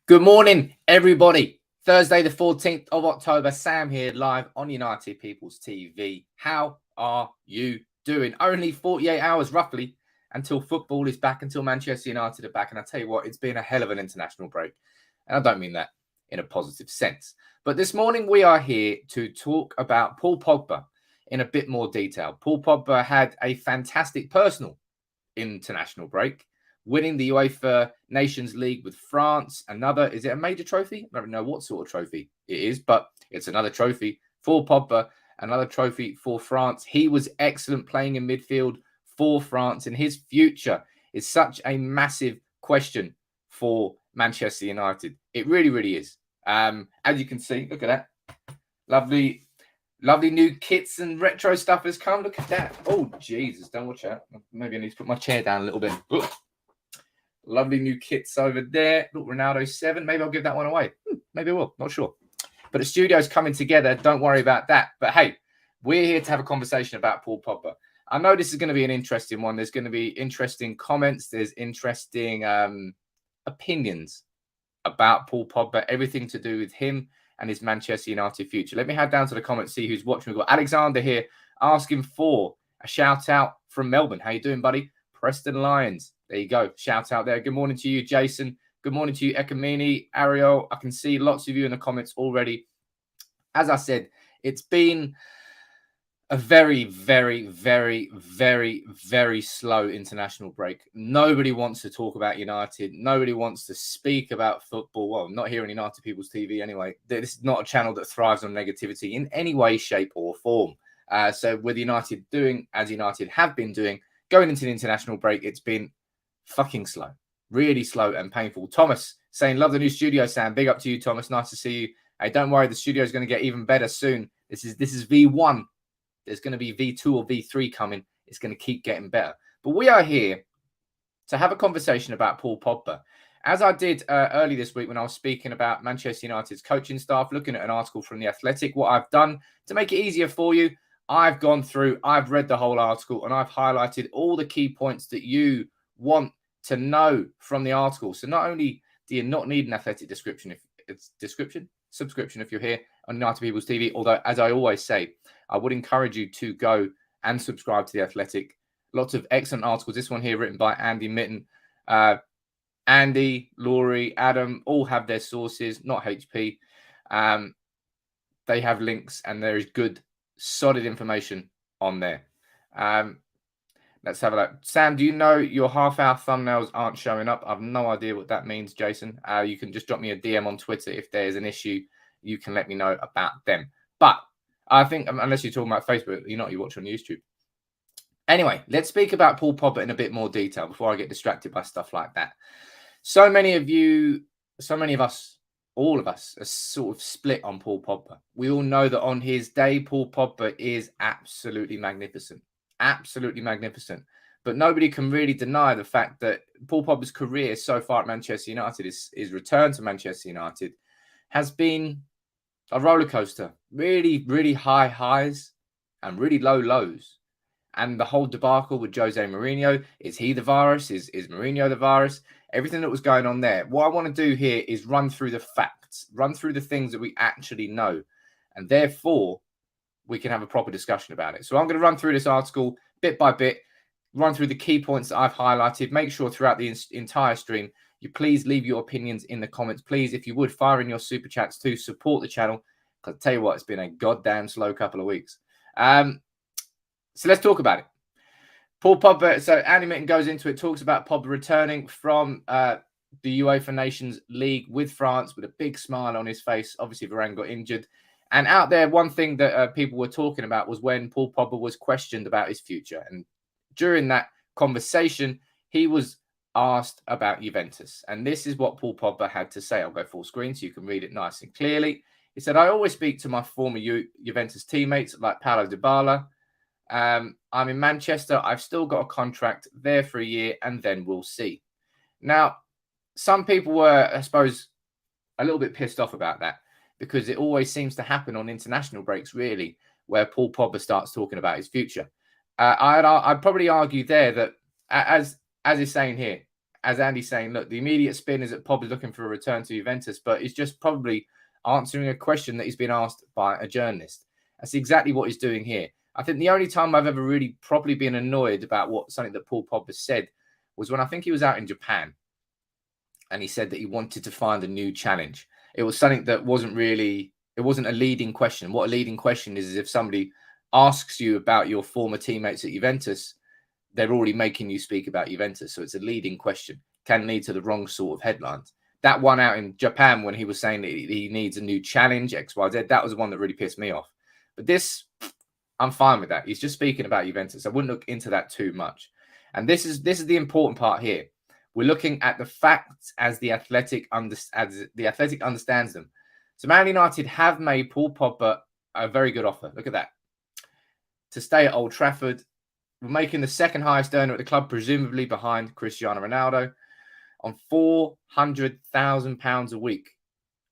Good morning, everybody. Thursday, the 14th of October. Sam here, live on United People's TV. How are you doing? Only 48 hours, roughly, until football is back, until Manchester United are back. And I tell you what, it's been a hell of an international break. And I don't mean that in a positive sense. But this morning, we are here to talk about Paul Pogba in a bit more detail. Paul Pogba had a fantastic personal international break, winning the UEFA Nations League with France. Is it a major trophy? I don't know what sort of trophy it is, but it's another trophy for Pogba, another trophy for France. He was excellent playing in midfield for France, and his future is such a massive question for Manchester United. It really, really is. As you can see, look at that. Lovely new kits and retro stuff has come. Look at that. Oh, Jesus, don't watch that. Maybe I need to put my chair down a little bit. Ooh. Lovely new kits over there. Look, Ronaldo 7. Maybe I'll give that one away. Maybe I will. Not sure. But the studio's coming together. Don't worry about that. But hey, we're here to have a conversation about Paul Pogba. I know this is going to be an interesting one. There's going to be interesting comments. There's interesting opinions about Paul Pogba. Everything to do with him and his Manchester United future. Let me head down to the comments, see who's watching. We've got Alexander here asking for a shout out from Melbourne. How you doing, buddy? Preston Lions. There you go. Shout out there. Good morning to you, Jason. Good morning to you, Ekamini, Ariel. I can see lots of you in the comments already. As I said, it's been a very, very, very, very, very slow international break. Nobody wants to talk about United. Nobody wants to speak about football. Well, not here on United People's TV anyway. This is not a channel that thrives on negativity in any way, shape or form. So with United doing as United have been doing, going into the international break, it's been fucking slow. Really slow and painful. Thomas saying, love the new studio, Sam. Big up to you, Thomas. Nice to see you. Hey, don't worry. The studio is going to get even better soon. This is V1. There's going to be V2 or V3 coming. It's going to keep getting better. But we are here to have a conversation about Paul Pogba. As I did early this week when I was speaking about Manchester United's coaching staff, looking at an article from The Athletic, what I've done to make it easier for you, I've gone through, I've read the whole article, and I've highlighted all the key points that you want to know from the article. So not only do you not need an Athletic subscription if you're here on United People's TV, although, as I always say, I would encourage you to go and subscribe to The Athletic. Lots of excellent articles. This one here written by Andy Mitten. Andy, Laurie, Adam, all have their sources, not HP. They have links and there is good, solid information on there. Let's have a look. Sam, do you know your half-hour thumbnails aren't showing up? I've no idea what that means, Jason. You can just drop me a DM on Twitter if there's an issue. You can let me know about them. But I think, unless you're talking about Facebook, you watch on YouTube. Anyway, let's speak about Paul Pogba in a bit more detail before I get distracted by stuff like that. So many of us, all of us, are sort of split on Paul Pogba. We all know that on his day, Paul Pogba is absolutely magnificent. Absolutely magnificent. But nobody can really deny the fact that Paul Pogba's career so far at Manchester United, his return to Manchester United, has been a roller coaster. Really, really high highs and really low lows. And the whole debacle with Jose Mourinho, is he the virus? Is Mourinho the virus? Everything that was going on there. What I want to do here is run through the facts, run through the things that we actually know. And therefore, we can have a proper discussion about it. So I'm going to run through this article bit by bit, run through the key points that I've highlighted. Make sure throughout the entire stream, you please leave your opinions in the comments. Please, if you would, fire in your super chats to support the channel. Because I tell you what, it's been a goddamn slow couple of weeks. So let's talk about it. Paul Pogba, so Andy Mitten goes into it, talks about Pogba returning from the UEFA Nations League with France with a big smile on his face. Obviously, Varane got injured. And out there, one thing that people were talking about was when Paul Pogba was questioned about his future. And during that conversation, he was asked about Juventus. And this is what Paul Pogba had to say. I'll go full screen so you can read it nice and clearly. He said, I always speak to my former Juventus teammates like Paulo Dybala. I'm in Manchester. I've still got a contract there for a year and then we'll see. Now, some people were, I suppose, a little bit pissed off about that because it always seems to happen on international breaks, really, where Paul Pogba starts talking about his future. I'd probably argue there that, as is saying here, as Andy's saying, look, the immediate spin is that Pogba is looking for a return to Juventus, but he's just probably answering a question that he's been asked by a journalist. That's exactly what he's doing here. I think the only time I've ever really properly been annoyed about something that Paul Pogba said was when I think he was out in Japan and he said that he wanted to find a new challenge. It was something that wasn't a leading question. What a leading question is if somebody asks you about your former teammates at Juventus, they're already making you speak about Juventus. So it's a leading question. Can lead to the wrong sort of headlines. That one out in Japan when he was saying that he needs a new challenge, X, Y, Z, that was the one that really pissed me off. But this, I'm fine with that. He's just speaking about Juventus. I wouldn't look into that too much. And this is the important part here. We're looking at the facts as the Athletic understands them. So Man United have made Paul Pogba a very good offer. Look at that. To stay at Old Trafford, we're making the second highest earner at the club, presumably behind Cristiano Ronaldo, on £400,000 a week.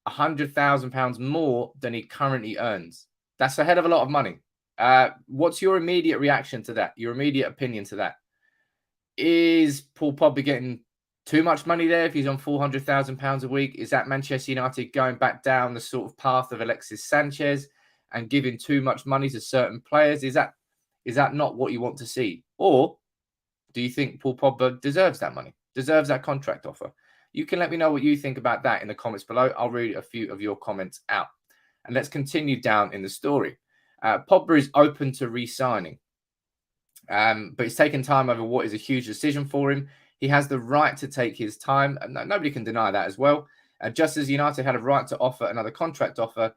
£100,000 more than he currently earns. That's a hell of a lot of money. What's your immediate reaction to that? Your immediate opinion to that? Is Paul Pogba getting too much money there if he's on £400,000 a week? Is that Manchester United going back down the sort of path of Alexis Sanchez and giving too much money to certain players? Is that not what you want to see? Or do you think Paul Pogba deserves that money, deserves that contract offer? You can let me know what you think about that in the comments below. I'll read a few of your comments out. And let's continue down in the story. Pogba is open to re-signing, but it's taken time over what is a huge decision for him. He has the right to take his time, and nobody can deny that as well. Just as United had a right to offer another contract offer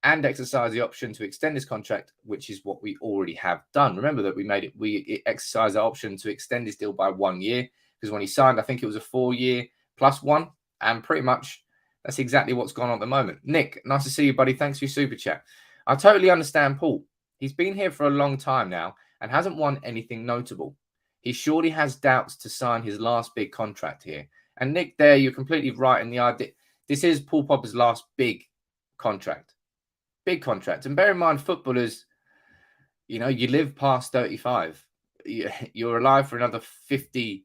and exercise the option to extend his contract, which is what we already have done. Remember that we exercised the option to extend his deal by 1 year, because when he signed, I think it was a 4-year plus one, and pretty much that's exactly what's gone on at the moment. Nick, nice to see you, buddy. Thanks for your super chat. I totally understand Paul. He's been here for a long time now and hasn't won anything notable. He surely has doubts to sign his last big contract here. And Nick, there, you're completely right in the idea. This is Paul Pogba's last big contract. Big contract. And bear in mind, footballers, you live past 35. You're alive for another 50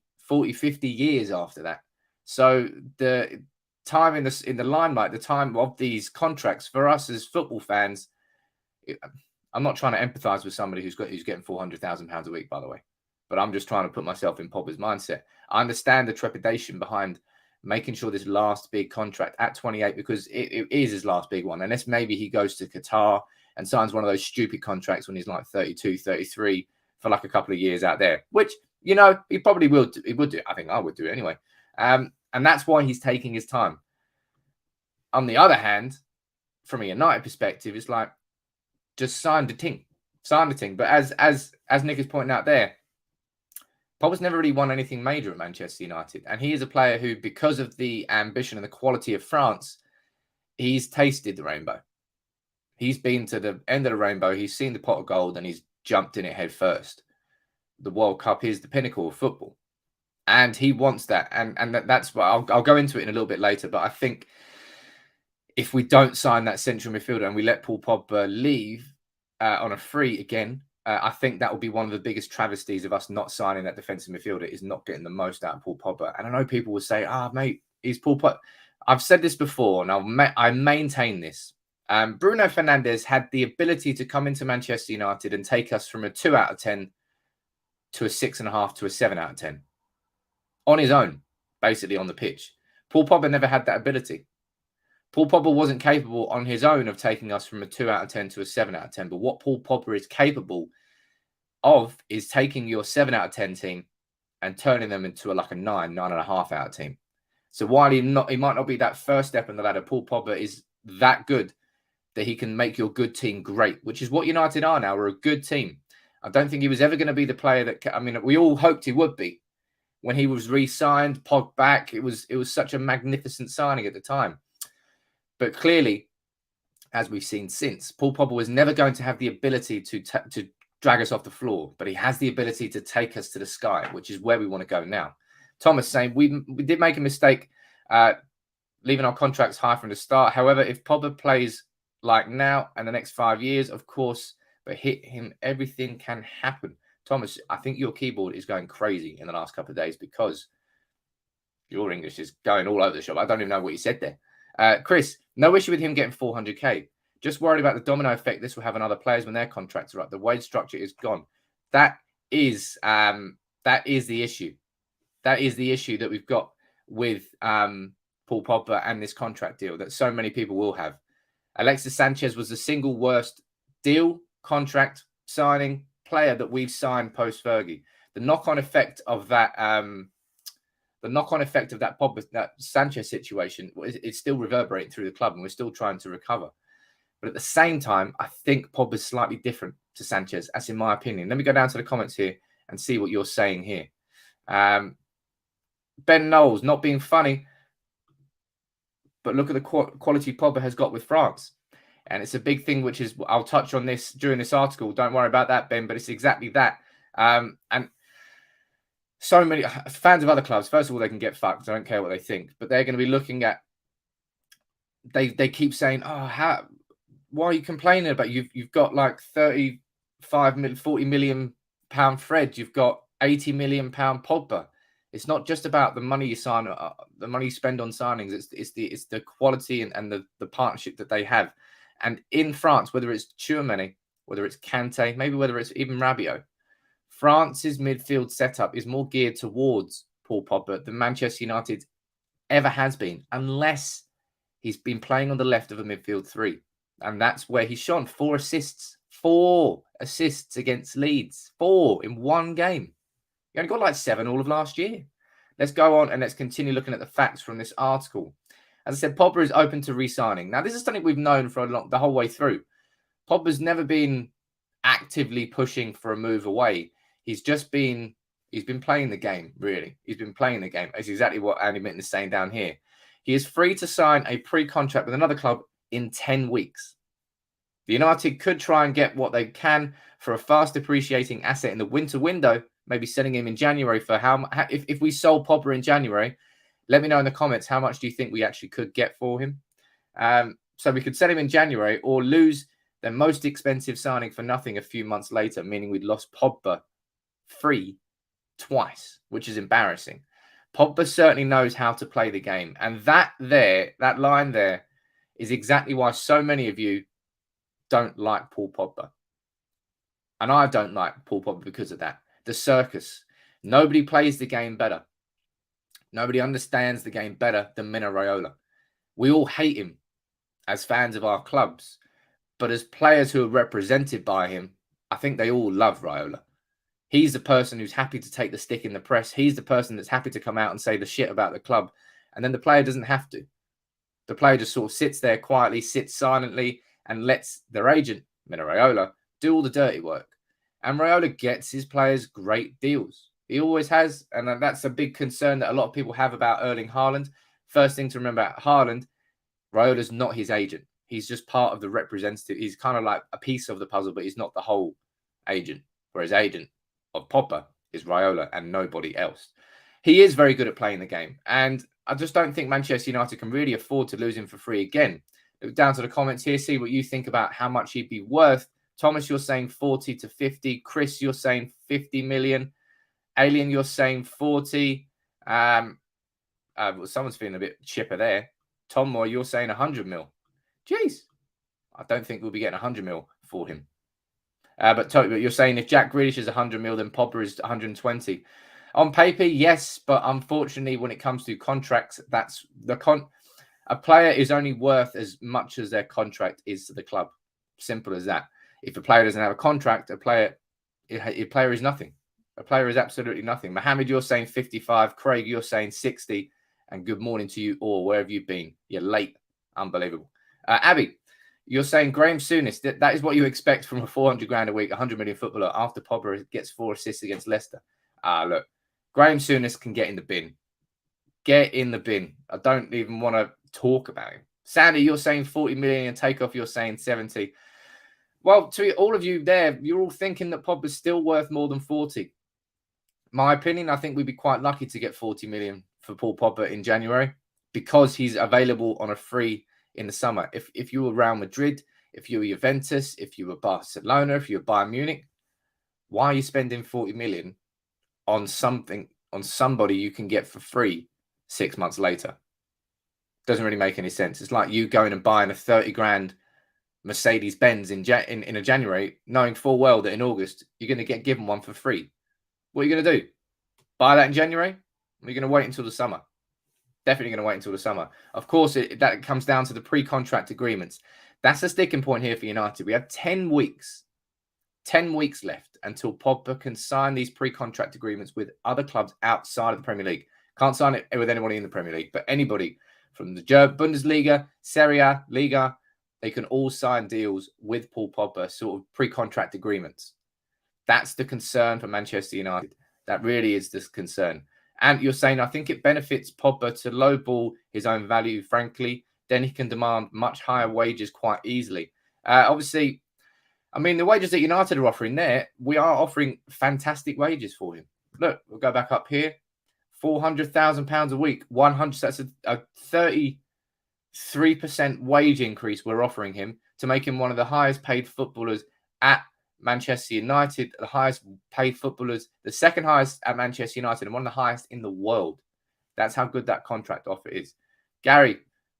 years after that. So the time in the limelight, the time of these contracts for us as football fans, I'm not trying to empathize with somebody who's getting £400,000 a week, by the way, but I'm just trying to put myself in Pogba's mindset. I understand the trepidation behind making sure this last big contract at 28, because it is his last big one. Unless maybe he goes to Qatar and signs one of those stupid contracts when he's like 32, 33 for like a couple of years out there, which, he probably will. He would do. I think I would do it anyway. And that's why he's taking his time. On the other hand, from a United perspective, it's like, just sign the thing. But as Nick is pointing out there, Pogba's never really won anything major at Manchester United. And he is a player who, because of the ambition and the quality of France, he's tasted the rainbow. He's been to the end of the rainbow. He's seen the pot of gold and he's jumped in it head first. The World Cup is the pinnacle of football. And he wants that. And that's why I'll go into it in a little bit later. But I think if we don't sign that central midfielder and we let Paul Pogba leave on a free again, I think that will be one of the biggest travesties of us not signing that defensive midfielder, is not getting the most out of Paul Pogba. And I know people will say, mate, he's Paul Pogba. I've said this before, and I maintain this. Bruno Fernandes had the ability to come into Manchester United and take us from a 2 out of 10 to a 6.5 to a 7 out of 10 on his own, basically on the pitch. Paul Pogba never had that ability. Paul Pogba wasn't capable on his own of taking us from a 2 out of 10 to a 7 out of 10. But what Paul Pogba is capable of is taking your 7 out of 10 team and turning them into a 9.5 out of team. So while he might not be that first step in the ladder, Paul Pogba is that good that he can make your good team great, which is what United are now. We're a good team. I don't think he was ever going to be the player that, we all hoped he would be. When he was re-signed, Pogba back, it was such a magnificent signing at the time. But clearly, as we've seen since, Paul Pogba was never going to have the ability to drag us off the floor, but he has the ability to take us to the sky, which is where we want to go now. Thomas saying, we did make a mistake leaving our contracts high from the start. However, if Pogba plays like now and the next 5 years, of course, but hit him, everything can happen. Thomas, I think your keyboard is going crazy in the last couple of days because Your English is going all over the shop. I don't even know what you said there. Chris, no issue with him getting 400k. Just worried about the domino effect this will have on other players when their contracts are up. The wage structure is gone. That is the issue. That is the issue that we've got with Paul Pogba and this contract deal that so many people will have. Alexis Sanchez was the single worst deal, contract, signing, player that we've signed post-Fergie. The knock-on effect of that Pogba, that Sanchez situation is still reverberating through the club, and we're still trying to recover. But at the same time, I think Pogba's slightly different to Sanchez. That's in my opinion. Let me go down to the comments here and see what you're saying here. Ben Knowles, not being funny, but look at the quality Pogba has got with France. And it's a big thing, which is, I'll touch on this during this article. Don't worry about that, Ben, but it's exactly that. And so many fans of other clubs, first of all, they can get fucked. I don't care what they think, but they're going to be looking at, they keep saying, oh, why are you complaining about? You've got like 35 million, 40 million pound Fred. You've got 80 million pound Pogba. It's not just about the money you sign, the money you spend on signings. It's the quality and the partnership that they have. And in France, whether it's Tchouaméni, whether it's Kante, maybe whether it's even Rabiot, France's midfield setup is more geared towards Paul Pogba than Manchester United ever has been, unless he's been playing on the left of a midfield three. And that's where he's shone. 4 assists. 4 assists against Leeds. 4 in one game. He only got like 7 all of last year. Let's go on and let's continue looking at the facts from this article. As I said, Pogba is open to re-signing. Now, this is something we've known for the whole way through. Pogba's never been actively pushing for a move away. He's been playing the game, really. He's been playing the game. It's exactly what Andy Minton is saying down here. He is free to sign a pre-contract with another club in 10 weeks. The United could try and get what they can for a fast depreciating asset in the winter window, maybe selling him in January for if we sold Pogba in January, let me know in the comments, how much do you think we actually could get for him? So we could sell him in January or lose the most expensive signing for nothing a few months later, meaning we'd lost Pogba free twice, which is embarrassing. Pogba certainly knows how to play the game. And that line there is exactly why so many of you don't like Paul Pogba. And I don't like Paul Pogba because of that. The circus. Nobody plays the game better. Nobody understands the game better than Mino Raiola. We all hate him as fans of our clubs. But as players who are represented by him, I think they all love Raiola. He's the person who's happy to take the stick in the press. He's the person that's happy to come out and say the shit about the club. And then the player doesn't have to. The player just sort of sits there quietly, sits silently, and lets their agent, Mino Raiola, do all the dirty work. And Raiola gets his players great deals. He always has. And that's a big concern that a lot of people have about Erling Haaland. First thing to remember about Haaland, Raiola's not his agent. He's just part of the representative. He's kind of like a piece of the puzzle, but he's not the whole agent. Whereas agent of Pogba is Raiola and nobody else. He is very good at playing the game. And I just don't think Manchester United can really afford to lose him for free again. Look down to the comments here, see what you think about how much he'd be worth. Thomas, you're saying 40 to 50. Chris, you're saying 50 million. Alien, you're saying 40. Well, someone's feeling a bit chipper there. Tom Moore, you're saying 100 mil. Jeez. I don't think we'll be getting 100 mil for him. But you're saying if Jack Grealish is 100 mil, then Pogba is 120. On paper, yes, but unfortunately, when it comes to contracts, that's a player is only worth as much as their contract is to the club. Simple as that. If a player doesn't have a contract, a player is nothing. A player is absolutely nothing. Mohammed, you're saying 55. Craig, you're saying 60. And good morning to you all, wherever you've been. You're late. Unbelievable. Abby, you're saying Graham Souness. That is what you expect from a 400 grand a week, 100 million footballer after Pogba gets 4 assists against Leicester. Look, Graham Souness can get in the bin. Get in the bin. I don't even want to talk about him. Sandy, you're saying 40 million and Takeoff, you're saying 70. Well, to all of you there, you're all thinking that Pogba's still worth more than 40. My opinion, I think we'd be quite lucky to get 40 million for Paul Pogba in January because he's available on a free in the summer. If you were Real Madrid, if you were Juventus, if you were Barcelona, if you were Bayern Munich, why are you spending 40 million on somebody you can get for free 6 months later. Doesn't really make any sense. It's like you going and buying a 30 grand Mercedes-Benz in a January, knowing full well that in August, you're going to get given one for free. What are you going to do? Buy that in January? Or are you going to wait until the summer? Definitely going to wait until the summer. Of course, that comes down to the pre-contract agreements. That's the sticking point here for United. We have 10 weeks left until Pogba can sign these pre-contract agreements with other clubs outside of the Premier League. Can't sign it with anybody in the Premier League, but anybody from the Bundesliga, Serie A, Liga, they can all sign deals with Paul Pogba, sort of pre-contract agreements. That's the concern for Manchester United. That really is the concern. And you're saying, I think it benefits Pogba to lowball his own value, frankly. Then he can demand much higher wages quite easily. Obviously, I mean, the wages that United are offering there, we are offering fantastic wages for him. Look, we'll go back up here. £400,000 a week, 100. That's a 33% wage increase we're offering him to make him one of the highest paid footballers at Manchester United, the highest paid footballers, the second highest at Manchester United, and one of the highest in the world. That's how good that contract offer is. Gary,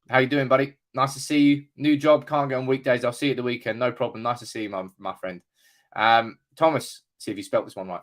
how you doing, buddy? Nice to see you. New job, can't go on weekdays. I'll see you at the weekend. No problem. Nice to see you, my friend. Thomas, see if you spelt this one right.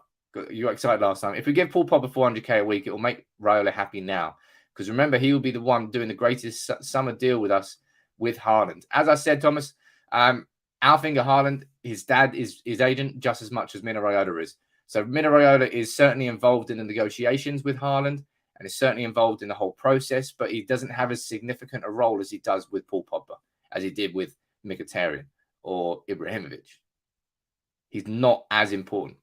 You were excited last time. If we give Paul Pogba 400k a week, it will make Raiola happy now. Because remember, he will be the one doing the greatest summer deal with us with Haaland. As I said, Thomas, Alfinger Haaland, his dad is his agent just as much as Mino Raiola is. So Mino Raiola is certainly involved in the negotiations with Haaland and is certainly involved in the whole process, but he doesn't have as significant a role as he does with Paul Pogba, as he did with Mkhitaryan or Ibrahimovic. He's not as important.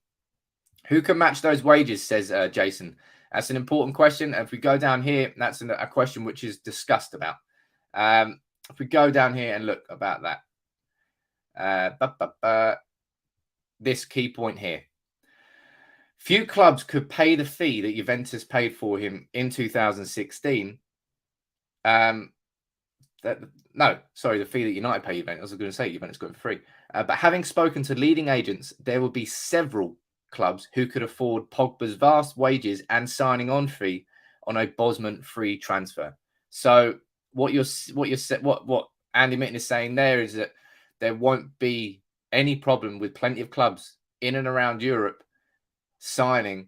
Who can match those wages, says Jason. That's an important question. If we go down here, that's a question which is discussed about. If we go down here and look about that. This key point here. Few clubs could pay the fee that Juventus paid for him in 2016. The fee that United paid Juventus. I was going to say Juventus got it for free. But having spoken to leading agents, there will be several clubs who could afford Pogba's vast wages and signing on fee on a Bosman free transfer. So what Andy Mitten is saying there is that there won't be any problem with plenty of clubs in and around Europe signing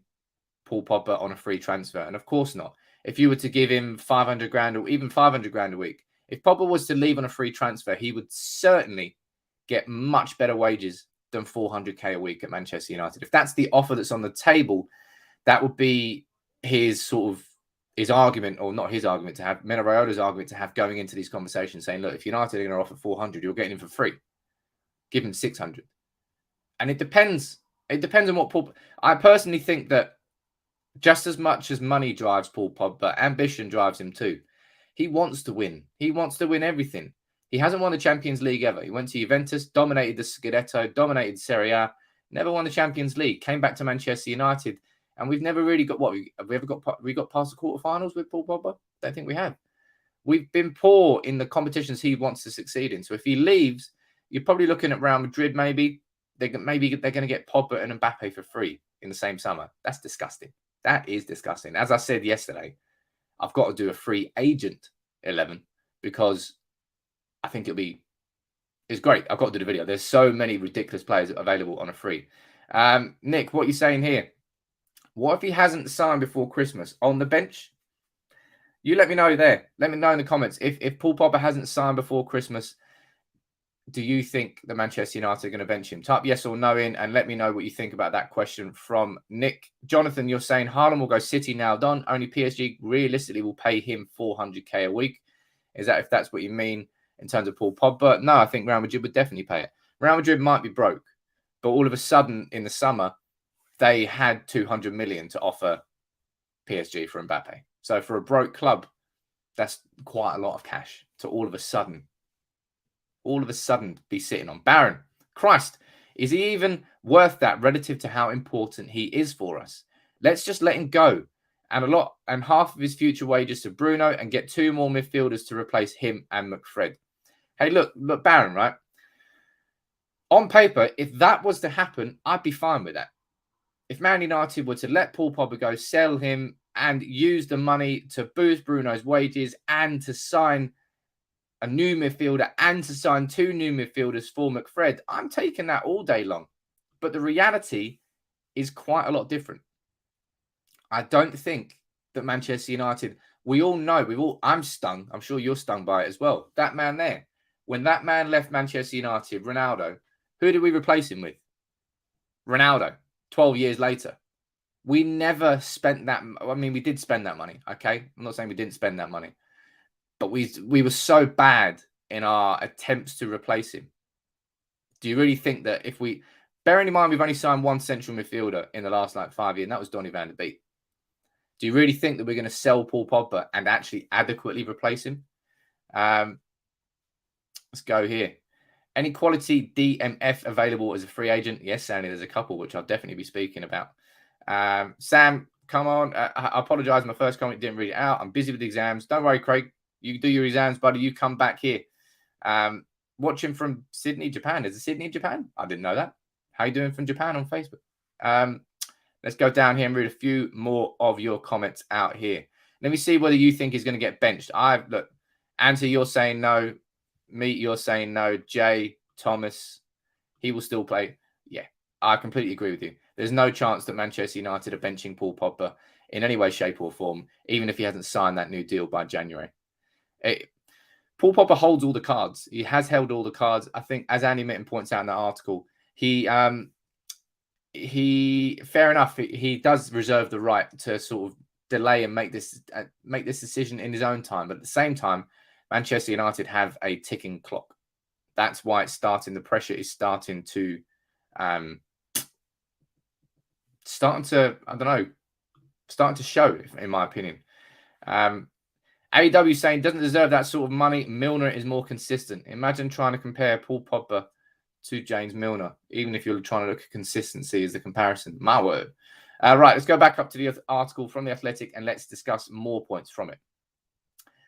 Paul Pogba on a free transfer. And of course not. If you were to give him 500 grand or even 500 grand a week, if Pogba was to leave on a free transfer, he would certainly get much better wages than 400k a week at Manchester United. If that's the offer that's on the table, that would be his argument, or not his argument to have, Mino Raiola's argument to have going into these conversations, saying, look, if United are going to offer 400, you're getting him for free. Give him 600. And it depends. It depends on what Paul... I personally think that just as much as money drives Paul Pogba, ambition drives him too. He wants to win. He wants to win everything. He hasn't won the Champions League ever. He went to Juventus, dominated the Scudetto, dominated Serie A, never won the Champions League, came back to Manchester United, and we've never really got what we got past the quarterfinals with Paul Pogba? Don't think we have. We've been poor in the competitions he wants to succeed in. So if he leaves, you're probably looking at Real Madrid. Maybe they're going to get Pogba and Mbappe for free in the same summer. That's disgusting. That is disgusting. As I said yesterday, I've got to do a free agent 11 because I think it's great. I've got to do the video. There's so many ridiculous players available on a free. Nick, what are you saying here? What if he hasn't signed before Christmas? On the bench? You let me know there. Let me know in the comments. If Paul Pogba hasn't signed before Christmas, do you think the Manchester United are going to bench him? Type yes or no in and let me know what you think about that question from Nick. Jonathan, you're saying Haaland will go City now done. Only PSG realistically will pay him 400k a week. Is that if that's what you mean in terms of Paul Pogba? No, I think Real Madrid would definitely pay it. Real Madrid might be broke, but all of a sudden in the summer, they had 200 million to offer PSG for Mbappe. So for a broke club, that's quite a lot of cash to all of a sudden be sitting on. Baron, Christ, is he even worth that relative to how important he is for us? Let's just let him go. And half of his future wages to Bruno and get 2 more midfielders to replace him and McFred. Hey, look, Baron, right? On paper, if that was to happen, I'd be fine with that. If Man United were to let Paul Pogba go, sell him, and use the money to boost Bruno's wages and to sign a new midfielder and to sign 2 new midfielders for McFred, I'm taking that all day long. But the reality is quite a lot different. I don't think that Manchester United, we all know, I'm stung. I'm sure you're stung by it as well. That man there, when that man left Manchester United, Ronaldo, who did we replace him with? Ronaldo, 12 years later. We never spent that. I mean, we did spend that money. Okay. I'm not saying we didn't spend that money, but we were so bad in our attempts to replace him. Do you really think that if we, bearing in mind, we've only signed 1 central midfielder in the last 5 years, and that was Donny van der Beek. Do you really think that we're going to sell Paul Pogba and actually adequately replace him? Let's go here. Any quality DMF available as a free agent? Yes, Sandy, there's a couple, which I'll definitely be speaking about. Sam, come on. I apologize. My first comment didn't read it out. I'm busy with the exams. Don't worry, Craig. You do your exams, buddy. You come back here. Watching from Sydney, Japan. Is it Sydney, Japan? I didn't know that. How you doing from Japan on Facebook? Let's go down here and read a few more of your comments out here. Let me see whether you think he's going to get benched. Look, Anta, you're saying no. Meet, you're saying no. Jay, Thomas, he will still play. Yeah, I completely agree with you. There's no chance that Manchester United are benching Paul Pogba in any way, shape or form, even if he hasn't signed that new deal by January. Paul Pogba holds all the cards. He has held all the cards. I think, as Andy Mitten points out in that article, he fair enough, he does reserve the right to sort of delay and make this decision in his own time. But at the same time, Manchester United have a ticking clock. That's why it's starting. The pressure is starting to show, in my opinion. AEW saying doesn't deserve that sort of money. Milner is more consistent. Imagine trying to compare Paul Pogba to James Milner, even if you're trying to look at consistency as the comparison. My word. Right, let's go back up to the article from The Athletic and let's discuss more points from it.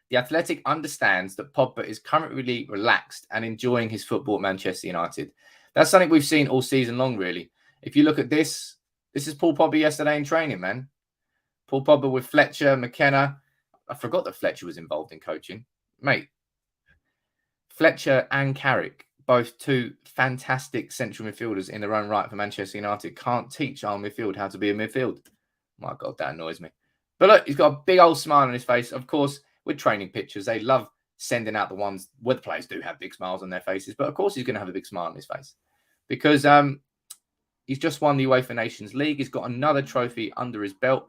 The Athletic understands that Pogba is currently relaxed and enjoying his football at Manchester United. That's something we've seen all season long, really. If you look at this is Paul Pogba yesterday in training, man. Paul Pogba with Fletcher, McKenna. I forgot that Fletcher was involved in coaching. Mate, Fletcher and Carrick, both 2 fantastic central midfielders in their own right for Manchester United, can't teach our midfield how to be a midfield. My God, that annoys me. But look, he's got a big old smile on his face. Of course, with training pictures, they love sending out the ones where the players do have big smiles on their faces. But of course, he's going to have a big smile on his face because he's just won the UEFA Nations League. He's got another trophy under his belt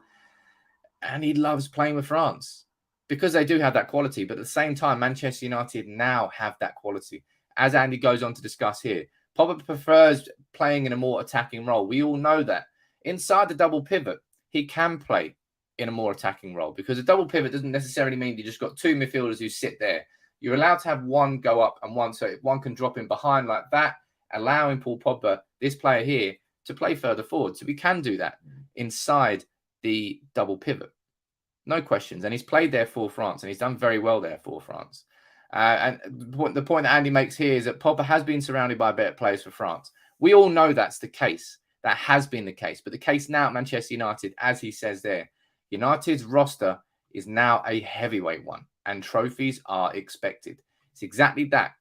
and he loves playing with France because they do have that quality. But at the same time, Manchester United now have that quality. As Andy goes on to discuss here, Pogba prefers playing in a more attacking role. We all know that. Inside the double pivot, he can play in a more attacking role because a double pivot doesn't necessarily mean you just got 2 midfielders who sit there. You're allowed to have one go up and one, so one can drop in behind like that, allowing Paul Pogba, this player here, to play further forward. So we can do that inside the double pivot. No questions. And he's played there for France and he's done very well there for France. And the point that Andy makes here is that Pogba has been surrounded by better players for France. We all know that's the case. That has been the case. But the case now at Manchester United, as he says there, United's roster is now a heavyweight one and trophies are expected. It's exactly that.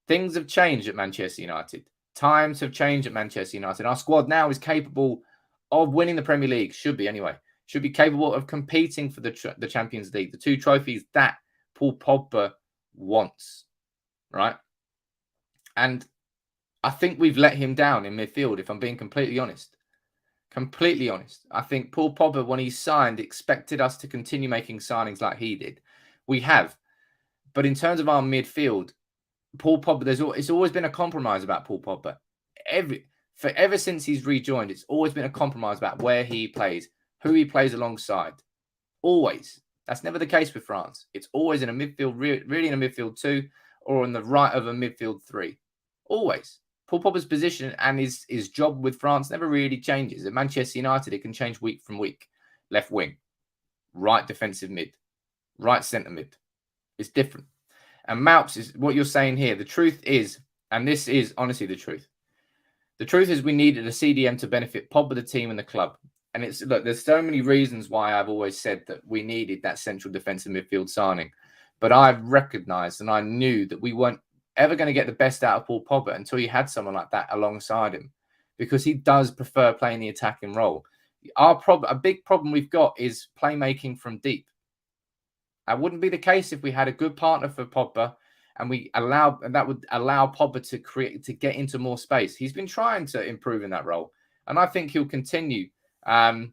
Things have changed at Manchester United. Times have changed at Manchester United. Our squad now is capable of winning the Premier League. Should be anyway. Should be capable of competing for the Champions League. The 2 trophies that Paul Pogba wants. Right? And I think we've let him down in midfield, if I'm being completely honest. Completely honest. I think Paul Pogba, when he signed, expected us to continue making signings like he did. We have. But in terms of our midfield, Paul Pogba, it's always been a compromise about Paul Pogba. Ever since he's rejoined, it's always been a compromise about where he plays, who he plays alongside. Always. That's never the case with France. It's always in a midfield, really in a midfield 2 or on the right of a midfield 3. Always. Paul Pogba's position and his job with France never really changes. At Manchester United, it can change week from week. Left wing, right defensive mid, right centre mid. It's different. And Malps is what you're saying here. The truth is, and this is honestly the truth. The truth is we needed a CDM to benefit Pogba, the team and the club. And look, there's so many reasons why I've always said that we needed that central defensive midfield signing. But I've recognised and I knew that we weren't ever going to get the best out of Paul Pogba until you had someone like that alongside him, because he does prefer playing the attacking role. A big problem we've got is playmaking from deep. That wouldn't be the case if we had a good partner for Pogba and that would allow Pogba to get into more space. He's been trying to improve in that role, and I think he'll continue. I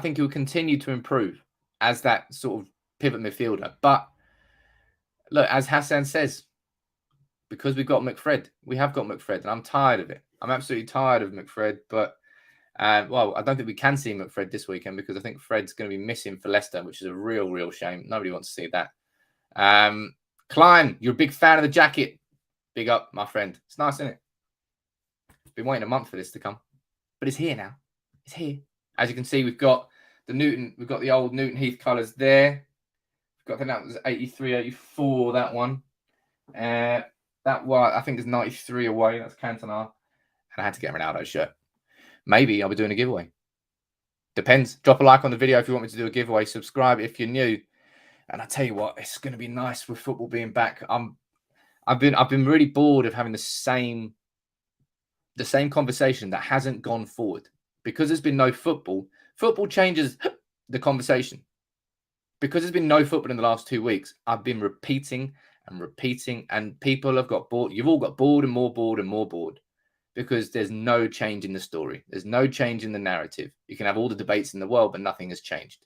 think he'll continue to improve as that sort of pivot midfielder. But look, as Hassan says, because we've got McFred, we have got McFred, and I'm tired of it. I'm absolutely tired of McFred. But well, I don't think we can see McFred this weekend because I think Fred's going to be missing for Leicester, which is a real shame. Nobody wants to see that. Klein, you're a big fan of the jacket. Big up, my friend. It's nice, isn't it? Been waiting a month for this to come, but it's here now. It's here. As you can see, we've got the old Newton Heath colours there. We've got, that was 83, 84, that one. That one, I think, is 93 away. That's Cantona. And I had to get a Ronaldo shirt. Maybe I'll be doing a giveaway. Depends. Drop a like on the video if you want me to do a giveaway. Subscribe if you're new. And I tell you what, it's going to be nice with football being back. I've been really bored of having the same conversation that hasn't gone forward because there's been no football. Football changes the conversation. Because there's been no football in the last 2 weeks, I've been repeating, and people have got bored. You've all got bored and more bored because there's no change in the story. There's no change in the narrative. You can have all the debates in the world, but nothing has changed.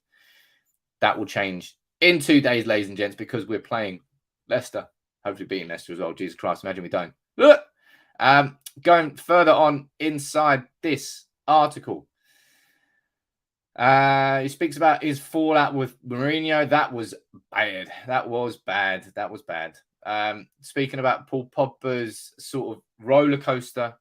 That will change in 2 days, ladies and gents, because we're playing Leicester. Hopefully beating Leicester as well. Jesus Christ, imagine we don't. Going further on inside this article. He speaks about his fallout with Mourinho. That was bad. That was bad. Speaking about Paul Pogba's sort of roller coaster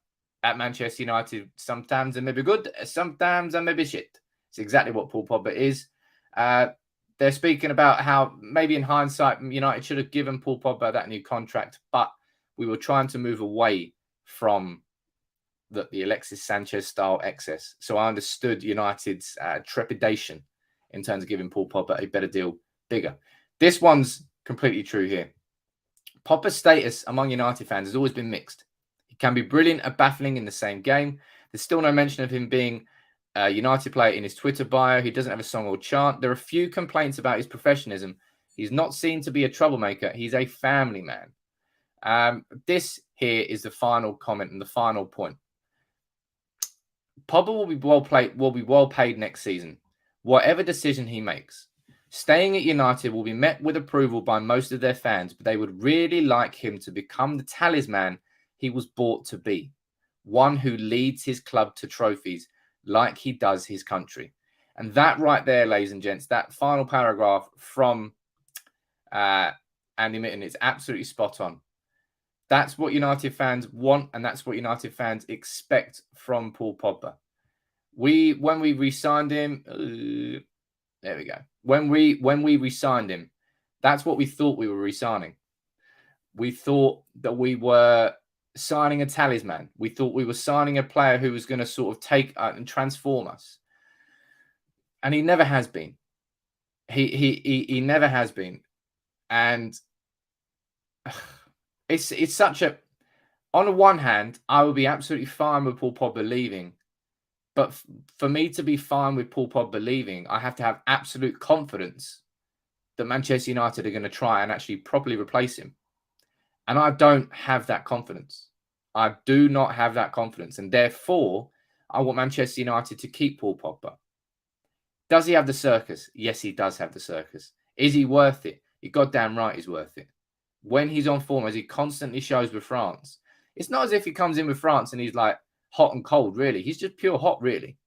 at Manchester United. Sometimes they may be good, sometimes they may be shit. It's exactly what Paul Pogba is. They're speaking about how maybe in hindsight, United should have given Paul Pogba that new contract, but we were trying to move away from the Alexis Sanchez style excess. So I understood United's trepidation in terms of giving Paul Pogba a better deal, bigger. This one's completely true here. Pogba's status among United fans has always been mixed. He can be brilliant and baffling in the same game. There's still no mention of him being a United player in his Twitter bio. He doesn't have a song or chant. There are a few complaints about his professionalism. He's not seen to be a troublemaker. He's a family man. This here is the final comment and the final point. Pogba will be well paid next season, whatever decision he makes. Staying at United will be met with approval by most of their fans, but they would really like him to become the talisman he was bought to be, one who leads his club to trophies like he does his country. And that right there, ladies and gents, that final paragraph from Andy Mitten is absolutely spot on. That's what United fans want, and that's what United fans expect from Paul Pogba. When we re-signed him, there we go. When we re-signed him, that's what we thought we were re-signing. We thought that we were signing a talisman. We thought we were signing a player who was going to sort of take and transform us. And he never has been. He never has been. And it's such a... On the one hand, I would be absolutely fine with Paul Pogba leaving. But for me to be fine with Paul Pogba leaving, I have to have absolute confidence that Manchester United are going to try and actually properly replace him. And I don't have that confidence. I do not have that confidence. And therefore, I want Manchester United to keep Paul Pogba. Does he have the circus? Yes, he does have the circus. Is he worth it? You're goddamn right he's worth it. When he's on form, as he constantly shows with France, it's not as if he comes in with France and he's like hot and cold, really. He's just pure hot, really.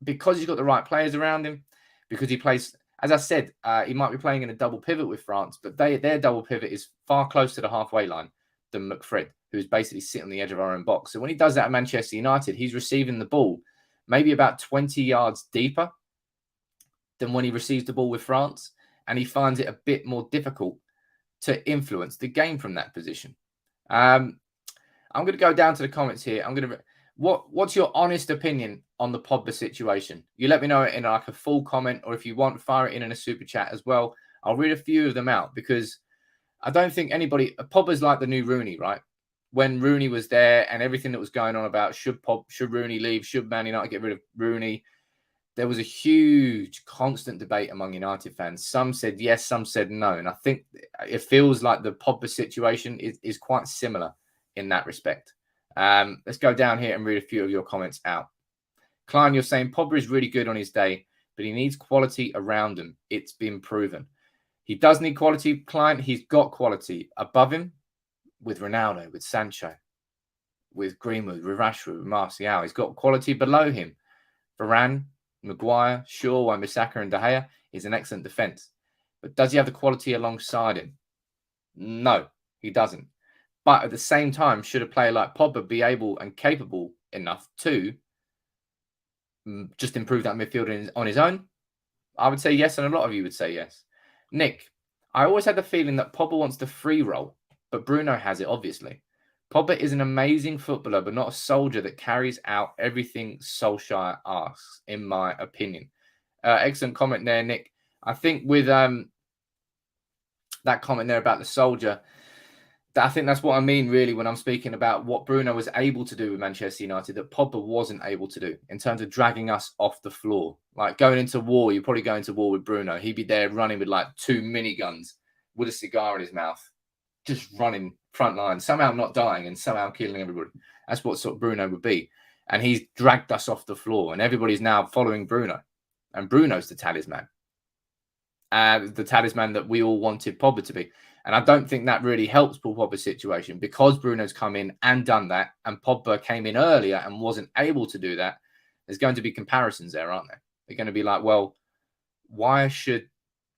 Because he's got the right players around him, because he plays, as I said, he might be playing in a double pivot with France, but their double pivot is far closer to the halfway line than McFred, who's basically sitting on the edge of our own box. So when he does that at Manchester United, he's receiving the ball maybe about 20 yards deeper than when he receives the ball with France, and he finds it a bit more difficult to influence the game from that position. I'm going to go down to the comments here. What's your honest opinion on the Pogba situation? You let me know in like a full comment, or if you want, fire it in a super chat as well. I'll read a few of them out because I don't think anybody... Pogba's like the new Rooney, right? When Rooney was there and everything that was going on about should Rooney leave, should Man United get rid of Rooney, there was a huge constant debate among United fans. Some said yes, some said no. And I think it feels like the Pogba situation is quite similar in that respect. Let's go down here and read a few of your comments out. Klein, you're saying Pogba is really good on his day, but he needs quality around him. It's been proven. He does need quality, Klein. He's got quality above him with Ronaldo, with Sancho, with Greenwood, with Rashford, with Martial. He's got quality below him. Varane, Maguire, Shaw, Wan-Bissaka and De Gea is an excellent defence. But does he have the quality alongside him? No, he doesn't. But at the same time, should a player like Pogba be able and capable enough to just improve that midfield on his own? I would say yes, and a lot of you would say yes. Nick, I always had the feeling that Pogba wants the free role, but Bruno has it, obviously. Pogba is an amazing footballer, but not a soldier that carries out everything Solskjaer asks, in my opinion. Excellent comment there, Nick. I think with that comment there about the soldier, I think that's what I mean, really, when I'm speaking about what Bruno was able to do with Manchester United that Pogba wasn't able to do in terms of dragging us off the floor. Like going into war, you're probably going to war with Bruno. He'd be there running with like 2 miniguns with a cigar in his mouth, just running front line, somehow not dying and somehow killing everybody. That's what sort of Bruno would be. And he's dragged us off the floor, and everybody's now following Bruno. And Bruno's the talisman. The talisman that we all wanted Pogba to be. And I don't think that really helps Paul Pogba's situation because Bruno's come in and done that, and Pogba came in earlier and wasn't able to do that. There's going to be comparisons there, aren't there? They're going to be like, well, why should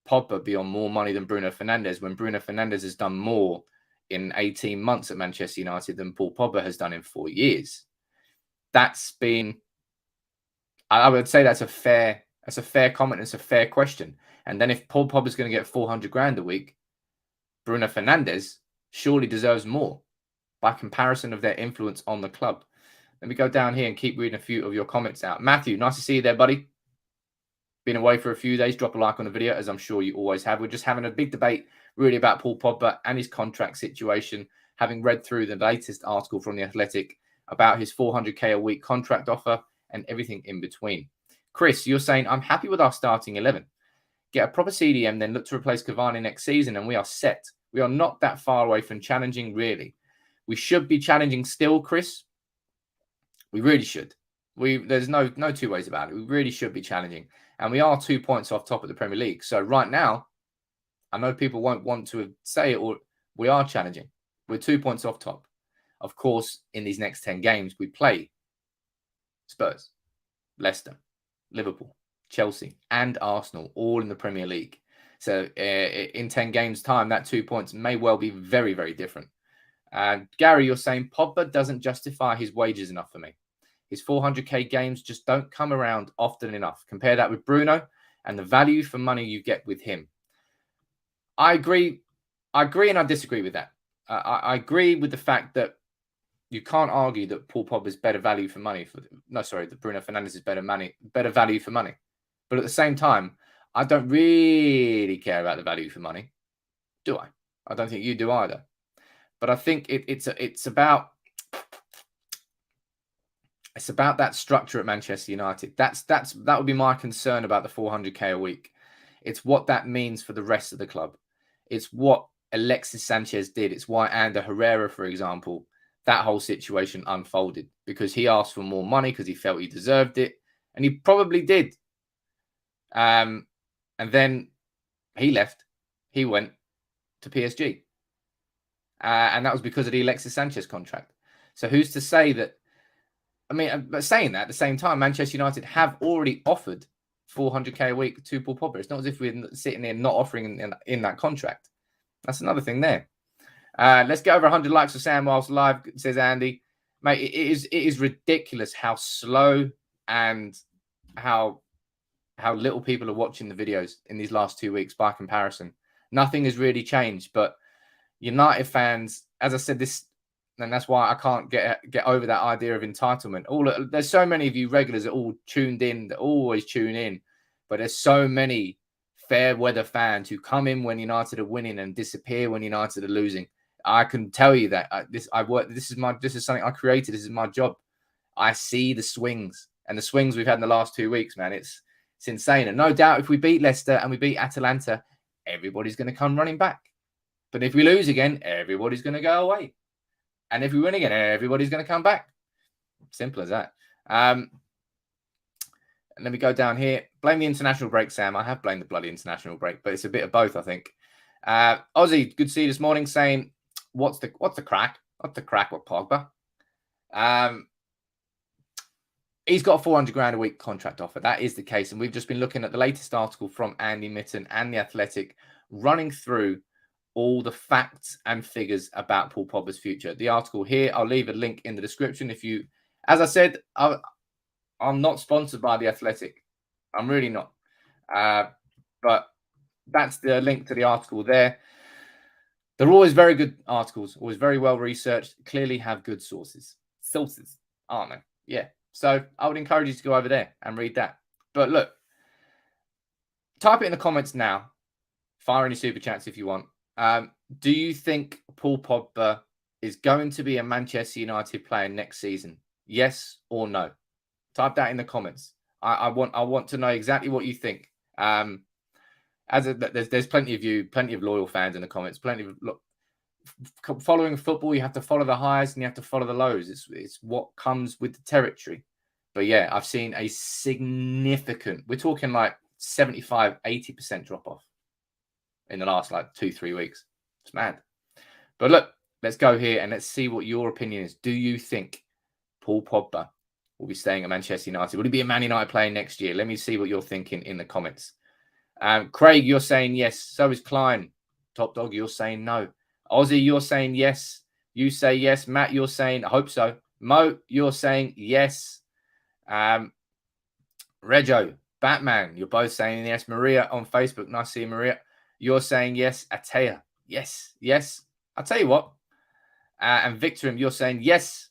Pogba be on more money than Bruno Fernandes when Bruno Fernandes has done more in 18 months at Manchester United than Paul Pogba has done in 4 years? That's been, I would say that's a fair comment. It's a fair question. And then if Paul Pogba is going to get 400 grand a week, Bruno Fernandes surely deserves more by comparison of their influence on the club. Let me go down here and keep reading a few of your comments out. Matthew, nice to see you there, buddy. Been away for a few days. Drop a like on the video, as I'm sure you always have. We're just having a big debate really about Paul Pogba and his contract situation, having read through the latest article from The Athletic about his 400k a week contract offer and everything in between. Chris, you're saying, I'm happy with our starting 11. Get a proper CDM, then look to replace Cavani next season, and we are set. We are not that far away from challenging, really. We should be challenging still, Chris. We really should. There's no two ways about it. We really should be challenging. And we are 2 points off top of the Premier League. So right now, I know people won't want to say it, or we are challenging. We're 2 points off top. Of course, in these next 10 games, we play Spurs, Leicester, Liverpool, Chelsea, and Arsenal, all in the Premier League. So in 10 games' time, that 2 points may well be very, very different. Gary, you're saying Pogba doesn't justify his wages enough for me. His 400k games just don't come around often enough. Compare that with Bruno and the value for money you get with him. I agree and I disagree with that. I agree with the fact that you can't argue that Paul Pogba is better value for money. That Bruno Fernandes is better value for money. But at the same time, I don't really care about the value for money, do I? I don't think you do either. But I think it's about that structure at Manchester United. That would be my concern about the 400k a week. It's what that means for the rest of the club. It's what Alexis Sanchez did. It's why Ander Herrera, for example, that whole situation unfolded because he asked for more money because he felt he deserved it, and he probably did. And then he left. He went to PSG. And that was because of the Alexis Sanchez contract. So who's to say that? I mean, but saying that at the same time, Manchester United have already offered 400k a week to Paul Pogba. It's not as if we're sitting there not offering in that contract. That's another thing there. Let's get over 100 likes for Sam whilst live, says Andy. Mate, it is ridiculous how slow and how little people are watching the videos in these last 2 weeks by comparison. Nothing has really changed, but United fans, as I said, And that's why I can't get over that idea of entitlement. There's so many of you regulars that all tuned in, that always tune in, but there's so many fair weather fans who come in when United are winning and disappear when United are losing. I can tell you that this is something I created. This is my job. I see the swings, and the swings we've had in the last 2 weeks, man. It's insane. And no doubt, if we beat Leicester and we beat Atalanta, everybody's going to come running back. But if we lose again, everybody's going to go away. And if we win again, everybody's going to come back. Simple as that. And let me go down here. Blame the international break, Sam. I have blamed the bloody international break, but it's a bit of both, I think. Ozzy, good to see you this morning, saying, what's the crack? What's the crack with Pogba? He's got a $400,000 a week contract offer. That is the case. And we've just been looking at the latest article from Andy Mitten and The Athletic, running through all the facts and figures about Paul Pogba's future. The article here, I'll leave a link in the description. As I said, I'm not sponsored by The Athletic. I'm really not. But that's the link to the article there. They're always very good articles, always very well researched, clearly have good sources. Sources, aren't they? Yeah. So I would encourage you to go over there and read that. But look, type it in the comments now. Fire any super chats if you want. Do you think Paul Pogba is going to be a Manchester United player next season? Yes or no? Type that in the comments. I want to know exactly what you think. There's plenty of you, plenty of loyal fans in the comments. Following football, you have to follow the highs and you have to follow the lows. It's what comes with the territory. But yeah, I've seen a significant, we're talking like 75-80% drop off in the last like 2-3 weeks. It's mad. But look, let's go here and let's see what your opinion is. Do you think Paul Pogba will be staying at Manchester United? Will he be a Man United player next year? Let me see what you're thinking in the comments. Craig, you're saying yes. So is Klein. Top Dog, you're saying no. Ozzy, you're saying yes. You say yes. Matt, you're saying I hope so. Mo, you're saying yes. Rego, Batman, you're both saying yes. Maria on Facebook, nice to see you, Maria. You're saying yes. Atea, yes, yes. I'll tell you what. And Victorim, you're saying yes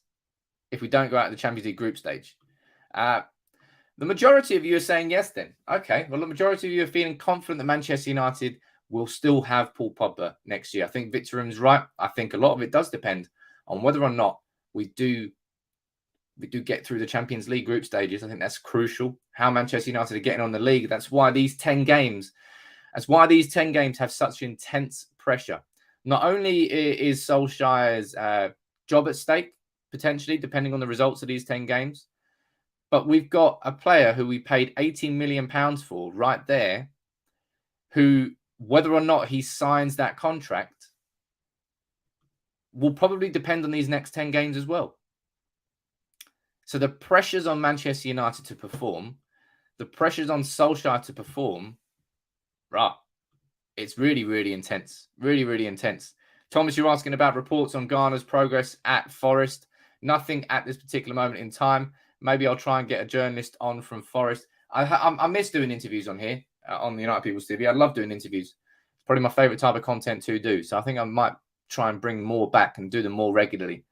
if we don't go out of the Champions League group stage. The majority of you are saying yes then. Okay, well, the majority of you are feeling confident that Manchester United will still have Paul Pogba next year. I think Victorim's right. I think a lot of it does depend on whether or not we do get through the Champions League group stages. I think that's crucial. How Manchester United are getting on the league. That's why these 10 games have such intense pressure. Not only is Solskjaer's job at stake, potentially, depending on the results of these 10 games, but we've got a player who we paid £18 million for right there, who, whether or not he signs that contract, will probably depend on these next 10 games as well. So the pressures on Manchester United to perform, the pressures on Solskjaer to perform, it's really, really intense. Really, really intense. Thomas, you're asking about reports on Garner's progress at Forest. Nothing at this particular moment in time. Maybe I'll try and get a journalist on from Forest. I miss doing interviews on here, on the United People's TV. I love doing interviews. It's probably my favourite type of content to do. So I think I might try and bring more back and do them more regularly.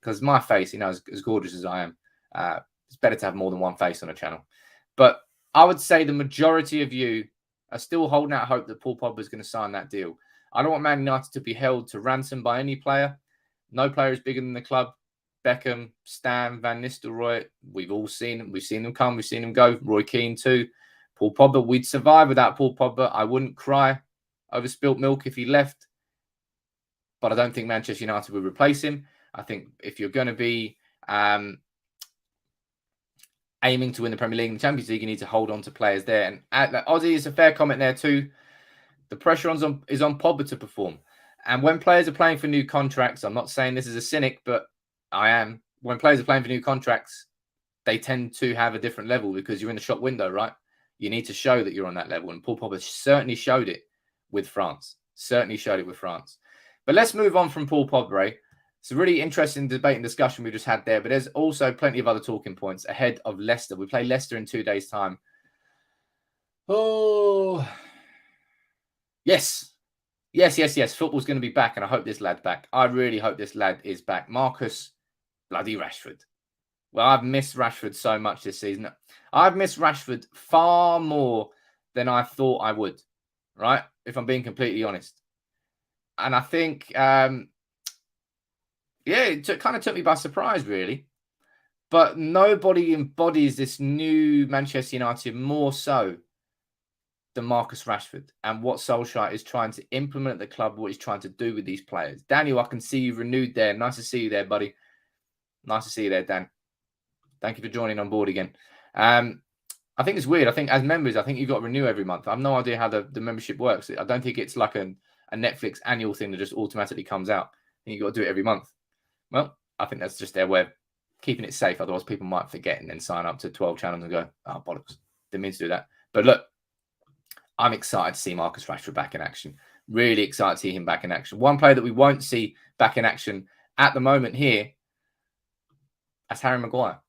Because my face, as gorgeous as I am, it's better to have more than one face on a channel. But I would say the majority of you are still holding out hope that Paul Pogba is going to sign that deal. I don't want Man United to be held to ransom by any player. No player is bigger than the club. Beckham, Stam, Van Nistelrooy, we've all seen them. We've seen them come. We've seen them go. Roy Keane too. Paul Pogba, we'd survive without Paul Pogba. I wouldn't cry over spilt milk if he left. But I don't think Manchester United will replace him. I think if you're going to be aiming to win the Premier League and the Champions League, you need to hold on to players there. And Ozzy is a fair comment there too. The pressure is on Pogba to perform. And when players are playing for new contracts, I'm not saying this is a cynic, but I am. When players are playing for new contracts, they tend to have a different level because you're in the shop window, right? You need to show that you're on that level. And Paul Pogba certainly showed it with France. But let's move on from Paul Pogba. It's a really interesting debate and discussion we just had there, but there's also plenty of other talking points ahead of Leicester. We play Leicester in 2 days' time. Oh, yes. Yes. Football's going to be back, and I hope this lad's back. I really hope this lad is back. Marcus bloody Rashford. Well, I've missed Rashford so much this season. I've missed Rashford far more than I thought I would, right? If I'm being completely honest. And I think, it kind of took me by surprise, really. But nobody embodies this new Manchester United more so than Marcus Rashford and what Solskjaer is trying to implement at the club, what he's trying to do with these players. Daniel, I can see you renewed there. Nice to see you there, buddy. Nice to see you there, Dan. Thank you for joining on board again. I think it's weird. I think as members, I think you've got to renew every month. I have no idea how the membership works. I don't think it's like a Netflix annual thing that just automatically comes out. I think you've got to do it every month. Well, I think that's just their way of keeping it safe. Otherwise, people might forget and then sign up to 12 channels and go, oh, bollocks. Didn't mean to do that. But look, I'm excited to see Marcus Rashford back in action. Really excited to see him back in action. One player that we won't see back in action at the moment here, that's Harry Maguire.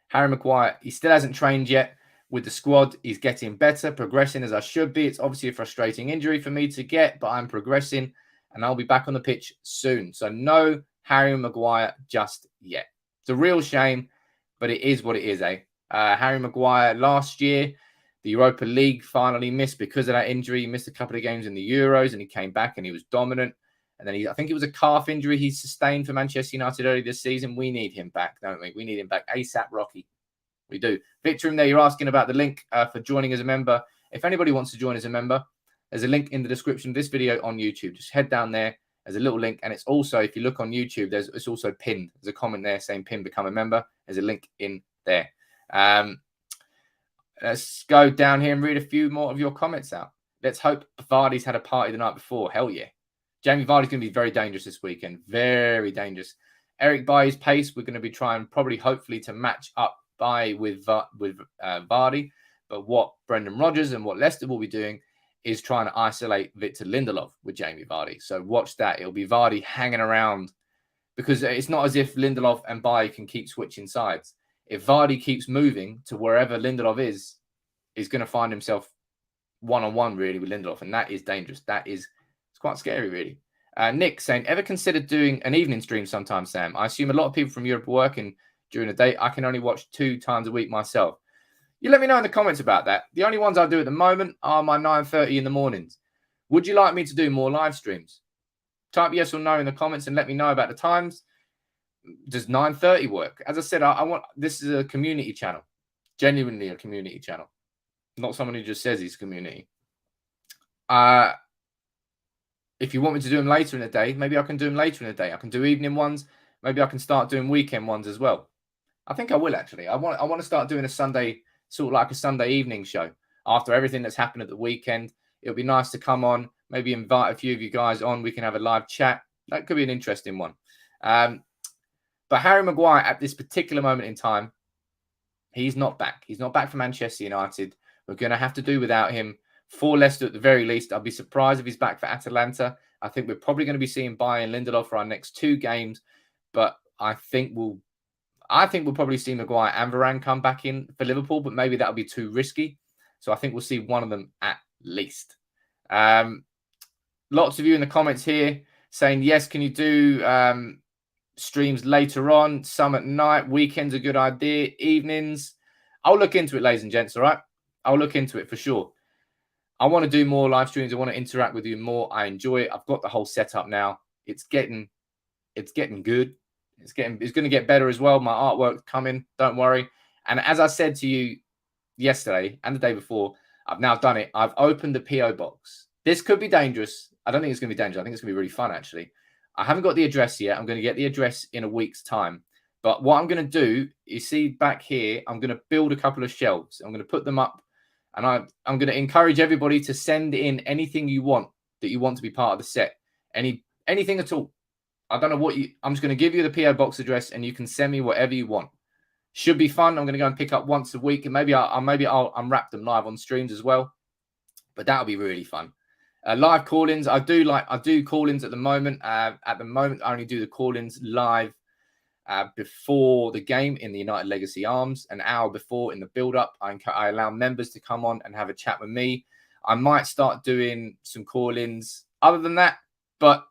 Harry Maguire, he still hasn't trained yet with the squad. He's getting better, progressing as I should be. It's obviously a frustrating injury for me to get, but I'm progressing and I'll be back on the pitch soon. So no Harry Maguire just yet. It's a real shame, but it is what it is, eh? Harry Maguire last year, the Europa League finally missed because of that injury. He missed a couple of games in the Euros and he came back and he was dominant. And then I think it was a calf injury he sustained for Manchester United early this season. We need him back, don't we? We need him back ASAP, Rocky. We do. Victor, in there, you're asking about the link for joining as a member. If anybody wants to join as a member, there's a link in the description of this video on YouTube. Just head down there. There's a little link. And it's also, if you look on YouTube, it's also pinned. There's a comment there saying pin, become a member. There's a link in there. Let's go down here and read a few more of your comments out. Let's hope Vardy's had a party the night before. Hell yeah. Jamie Vardy's going to be very dangerous this weekend. Very dangerous. Eric Bailly's pace, we're going to be trying probably, hopefully, to match up with Vardy. But what Brendan Rodgers and what Leicester will be doing is trying to isolate Victor Lindelof with Jamie Vardy. So watch that. It'll be Vardy hanging around because it's not as if Lindelof and Bailly can keep switching sides. If Vardy keeps moving to wherever Lindelof is, he's going to find himself one-on-one really with Lindelof. And that is dangerous. It's quite scary, really. Nick saying, ever considered doing an evening stream sometime, Sam? I assume a lot of people from Europe are working during the day. I can only watch 2 times a week myself. You let me know in the comments about that. The only ones I do at the moment are my 9:30 in the mornings. Would you like me to do more live streams? Type yes or no in the comments and let me know about the times. Does 9:30 work? As I said, I want this is a community channel. Genuinely a community channel. Not someone who just says he's community. If you want me to do them later in the day, maybe I can do them later in the day. I can do evening ones. Maybe I can start doing weekend ones as well. I think I will, actually. I want to start doing a Sunday, sort of like a Sunday evening show. After everything that's happened at the weekend, it'll be nice to come on, maybe invite a few of you guys on. We can have a live chat. That could be an interesting one. But Harry Maguire, at this particular moment in time, he's not back. He's not back for Manchester United. We're going to have to do without him for Leicester at the very least. I'll be surprised if he's back for Atalanta. I think we're probably going to be seeing Bailly and Lindelof for our next 2 games. But I think we'll probably see Maguire and Varane come back in for Liverpool, but maybe that'll be too risky. So I think we'll see one of them at least. Lots of you in the comments here saying, yes, can you do streams later on? Some at night. Weekends a good idea. Evenings. I'll look into it, ladies and gents, all right? I'll look into it for sure. I want to do more live streams. I want to interact with you more. I enjoy it. I've got the whole setup now. It's getting good. It's going to get better as well. My artwork's coming. Don't worry. And as I said to you yesterday and the day before, I've now done it. I've opened the PO box. This could be dangerous. I don't think it's going to be dangerous. I think it's going to be really fun, actually. I haven't got the address yet. I'm going to get the address in a week's time. But what I'm going to do, you see back here, I'm going to build a couple of shelves. I'm going to put them up. And I'm going to encourage everybody to send in anything you want that you want to be part of the set. Anything at all. I don't know I'm just going to give you the PO box address and you can send me whatever you want. Should be fun. I'm going to go and pick up once a week and maybe I'll unwrap them live on streams as well. But that'll be really fun. Live call-ins. I do call-ins at the moment. At the moment, I only do the call-ins live before the game in the United Legacy Arms, an hour before in the build-up. I allow members to come on and have a chat with me. I might start doing some call-ins other than that, but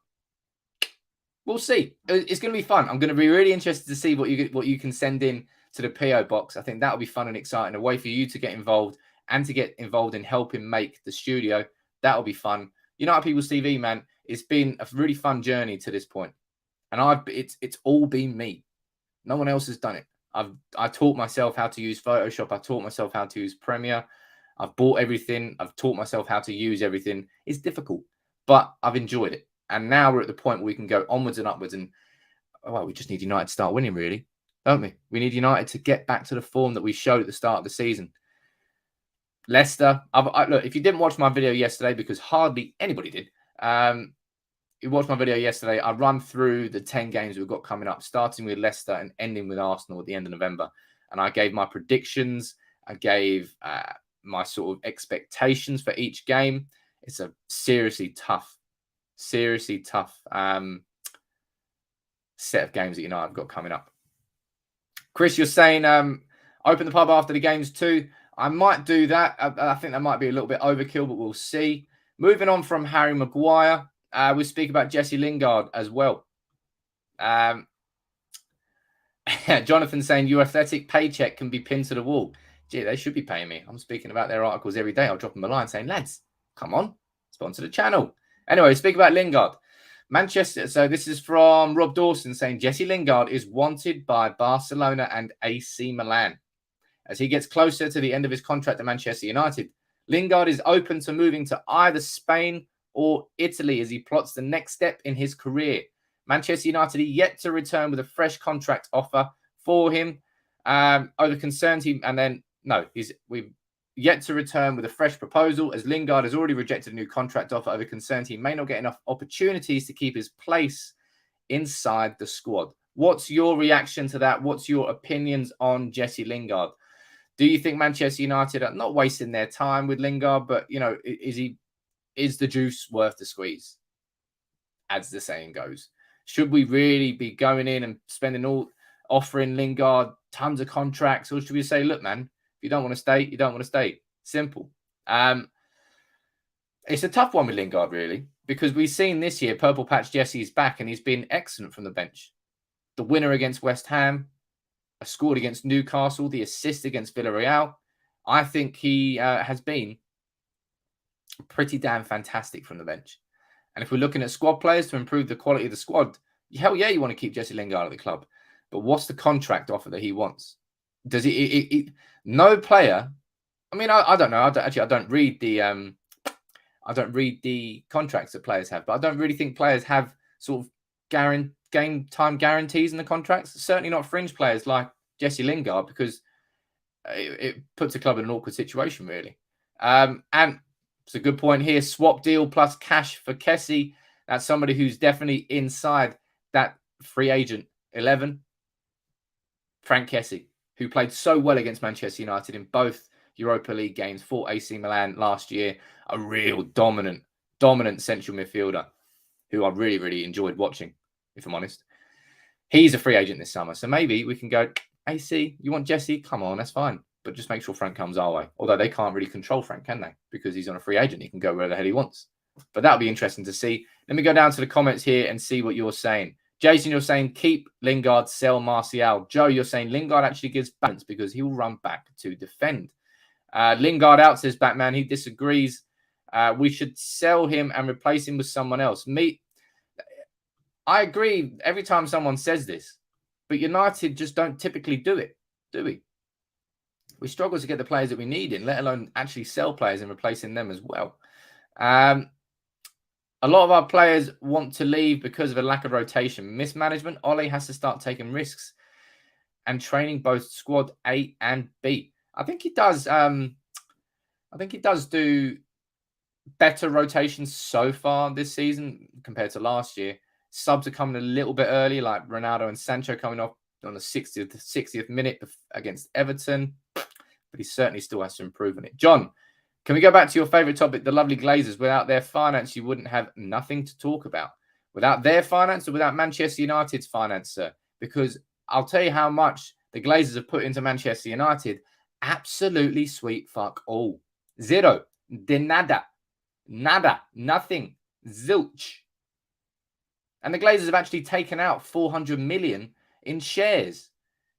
we'll see. It's going to be fun. I'm going to be really interested to see what you can send in to the PO box. I think that'll be fun and exciting. A way for you to get involved and to get involved in helping make the studio. That'll be fun. United People's TV, man, it's been a really fun journey to this point. And it's all been me. No one else has done it. I taught myself how to use Photoshop. I taught myself how to use Premiere. I've bought everything. I've taught myself how to use everything. It's difficult, but I've enjoyed it. And now we're at the point where we can go onwards and upwards. And, well, we just need United to start winning, really, don't we? We need United to get back to the form that we showed at the start of the season. Leicester, look, if you didn't watch my video yesterday, because hardly anybody did, you watched my video yesterday, I run through the 10 games we've got coming up, starting with Leicester and ending with Arsenal at the end of November. And I gave my predictions. I gave my sort of expectations for each game. It's a seriously tough set of games that United have got coming up. Chris, you're saying open the pub after the games too. I might do that. I think that might be a little bit overkill, but we'll see. Moving on from Harry Maguire, we speak about Jesse Lingard as well. Jonathan saying your athletic paycheck can be pinned to the wall. Gee, they should be paying me. I'm speaking about their articles every day. I'll drop them a line saying, lads, come on, sponsor the channel. Anyway, speak about Lingard. Manchester. So this is from Rob Dawson saying Jesse Lingard is wanted by Barcelona and AC Milan. As he gets closer to the end of his contract at Manchester United, Lingard is open to moving to either Spain or Italy as he plots the next step in his career. Manchester United are yet to return with a fresh contract offer for him. We've yet to return with a fresh proposal as Lingard has already rejected a new contract offer over concerns he may not get enough opportunities to keep his place inside the squad. What's your reaction to that? What's your opinions on Jesse Lingard? Do you think Manchester United are not wasting their time with Lingard, but, you know, is the juice worth the squeeze, as the saying goes? Should we really be going in and offering Lingard tons of contracts, or should we say, look, man, if you don't want to stay, you don't want to stay? Simple. It's a tough one with Lingard, really, because we've seen this year, Purple Patch Jesse is back and he's been excellent from the bench. The winner against West Ham, scored against Newcastle, the assist against Villarreal. I think he has been pretty damn fantastic from the bench. And if we're looking at squad players to improve the quality of the squad, hell yeah, you want to keep Jesse Lingard at the club. But what's the contract offer that he wants? Does he? No player. I mean, I don't know. I don't read the contracts that players have, but I don't really think players have sort of game time guarantees in the contracts. Certainly not fringe players like Jesse Lingard, because it puts a club in an awkward situation, really. And it's a good point here. Swap deal plus cash for Kessie. That's somebody who's definitely inside that free agent 11. Frank Kessie, who played so well against Manchester United in both Europa League games for AC Milan last year. A real dominant central midfielder who I really, really enjoyed watching, if I'm honest. He's a free agent this summer. So maybe we can go, AC, you want Jesse? Come on, that's fine. But just make sure Frank comes our way. Although they can't really control Frank, can they? Because he's on a free agent. He can go where the hell he wants. But that'll be interesting to see. Let me go down to the comments here and see what you're saying. Jason, you're saying keep Lingard, sell Martial. Joe, you're saying Lingard actually gives balance because he will run back to defend. Lingard out, says Batman. He disagrees. We should sell him and replace him with someone else. I agree every time someone says this, but United just don't typically do it, do we? We struggle to get the players that we need in, let alone actually sell players and replacing them as well. A lot of our players want to leave because of a lack of rotation. Mismanagement. Ole has to start taking risks and training both squad A and B. I think he does. I think he does do better rotations so far this season compared to last year. Subs are coming a little bit early, like Ronaldo and Sancho coming off on the 60th minute against Everton. But he certainly still has to improve on it. John, can we go back to your favourite topic, the lovely Glazers? Without their finance, you wouldn't have nothing to talk about. Without their finance or without Manchester United's finance, sir? Because I'll tell you how much the Glazers have put into Manchester United. Absolutely sweet fuck all. Zero. De nada. Nada. Nothing. Zilch. And the Glazers have actually taken out 400 million in shares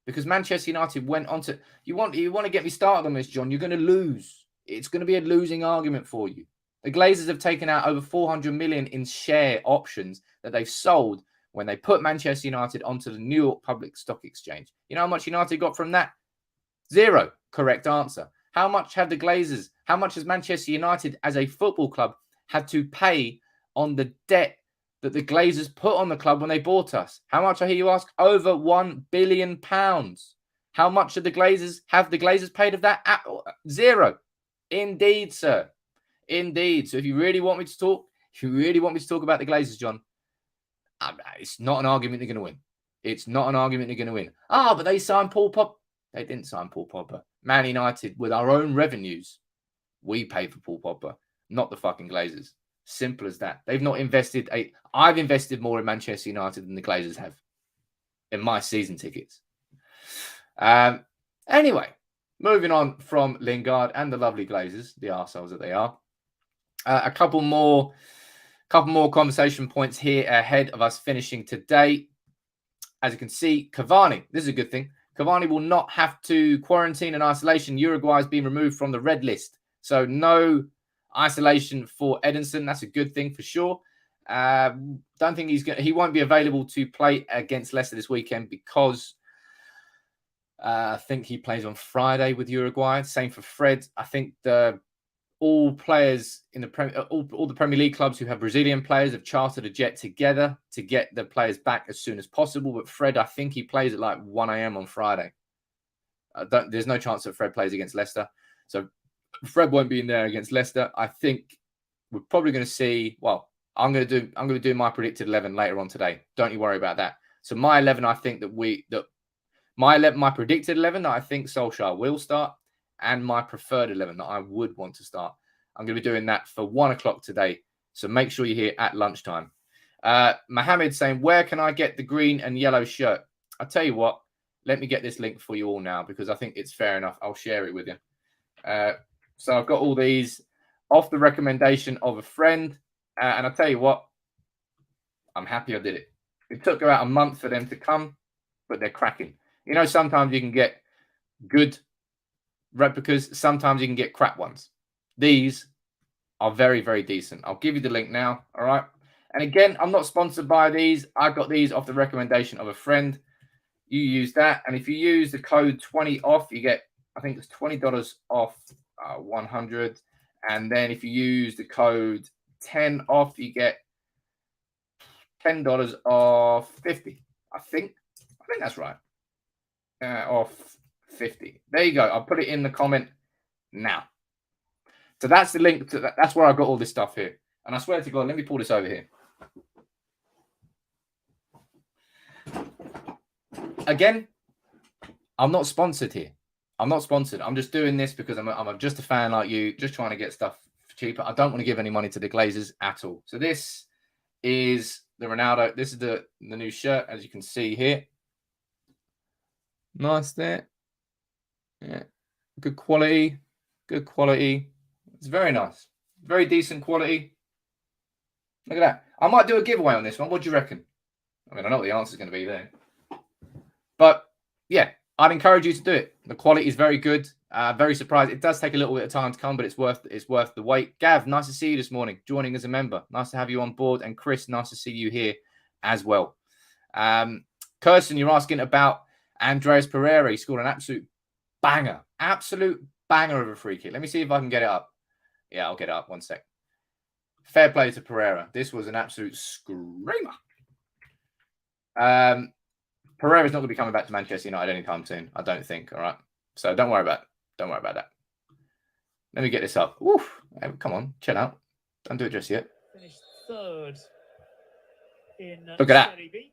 because Manchester United went on to... You want to get me started on this, John? You're going to lose. It's going to be a losing argument for you. The Glazers have taken out over 400 million in share options that they've sold when they put Manchester United onto the New York Public Stock Exchange. You know how much United got from that? 0. Correct answer. How much have the Glazers, how much has Manchester United as a football club had to pay on the debt that the Glazers put on the club when they bought us? How much, I hear you ask? Over £1 billion. How much have the Glazers paid of that? 0. Indeed, sir. Indeed. So if you really want me to talk, about the Glazers, John, it's not an argument they're going to win. It's not an argument they're going to win. But they signed Paul Pogba. They didn't sign Paul Pogba. Man United, with our own revenues, we pay for Paul Pogba, not the fucking Glazers. Simple as that. They've not invested. I've invested more in Manchester United than the Glazers have in my season tickets. Anyway, moving on from Lingard and the lovely Glazers, the arseholes that they are. A couple more conversation points here ahead of us finishing today. As you can see, Cavani, this is a good thing. Cavani will not have to quarantine and isolation. Uruguay has been removed from the red list. So no isolation for Edinson. That's a good thing for sure. Don't think he won't be available to play against Leicester this weekend because I think he plays on Friday with Uruguay. Same for Fred. I think all players in all the Premier League clubs who have Brazilian players have chartered a jet together to get the players back as soon as possible. But Fred, I think he plays at like 1 a.m. on Friday. There's no chance that Fred plays against Leicester. So Fred won't be in there against Leicester. I think we're probably going to see. Well, I'm going to do my predicted 11 later on today. Don't you worry about that. So my 11, I think my predicted 11 that I think Solskjaer will start, and my preferred 11 that I would want to start. I'm going to be doing that for 1 o'clock today. So make sure you're here at lunchtime. Mohammed saying, where can I get the green and yellow shirt? I'll tell you what, let me get this link for you all now because I think it's fair enough. I'll share it with you. So I've got all these off the recommendation of a friend. And I'll tell you what, I'm happy I did it. It took about a month for them to come, but they're cracking. You know, sometimes you can get good replicas. Sometimes you can get crap ones. These are very, very decent. I'll give you the link now. All right. And again, I'm not sponsored by these. I got these off the recommendation of a friend. You use that. And if you use the code 20 off, you get, I think it's $20 off 100. And then if you use the code 10 off, you get $10 off 50. I think that's right. Off 50. There you go. I'll put it in the comment now. So that's the link to that. That's where I got all this stuff here. And I swear to God, let me pull this over here. Again, I'm not sponsored here. I'm not sponsored. I'm just doing this because I'm just a fan like you, just trying to get stuff cheaper. I don't want to give any money to the Glazers at all. So this is the Ronaldo. This is the new shirt, as you can see here. Nice there. Yeah. Good quality. Good quality. It's very nice. Very decent quality. Look at that. I might do a giveaway on this one. What do you reckon? I mean, I know what the answer is going to be there. But, yeah, I'd encourage you to do it. The quality is very good. Very surprised. It does take a little bit of time to come, but it's worth the wait. Gav, nice to see you this morning, joining as a member. Nice to have you on board. And Chris, nice to see you here as well. Kirsten, you're asking about Andreas Pereira. He scored an absolute banger of a free kick. Let me see if I can get it up. Yeah, I'll get it up. 1 sec. Fair play to Pereira. This was an absolute screamer. Pereira's not going to be coming back to Manchester United anytime soon, I don't think. All right. So don't worry about that. Let me get this up. Woof. Come on, chill out. Don't do it just yet. Finished third in Look at that. Serie B.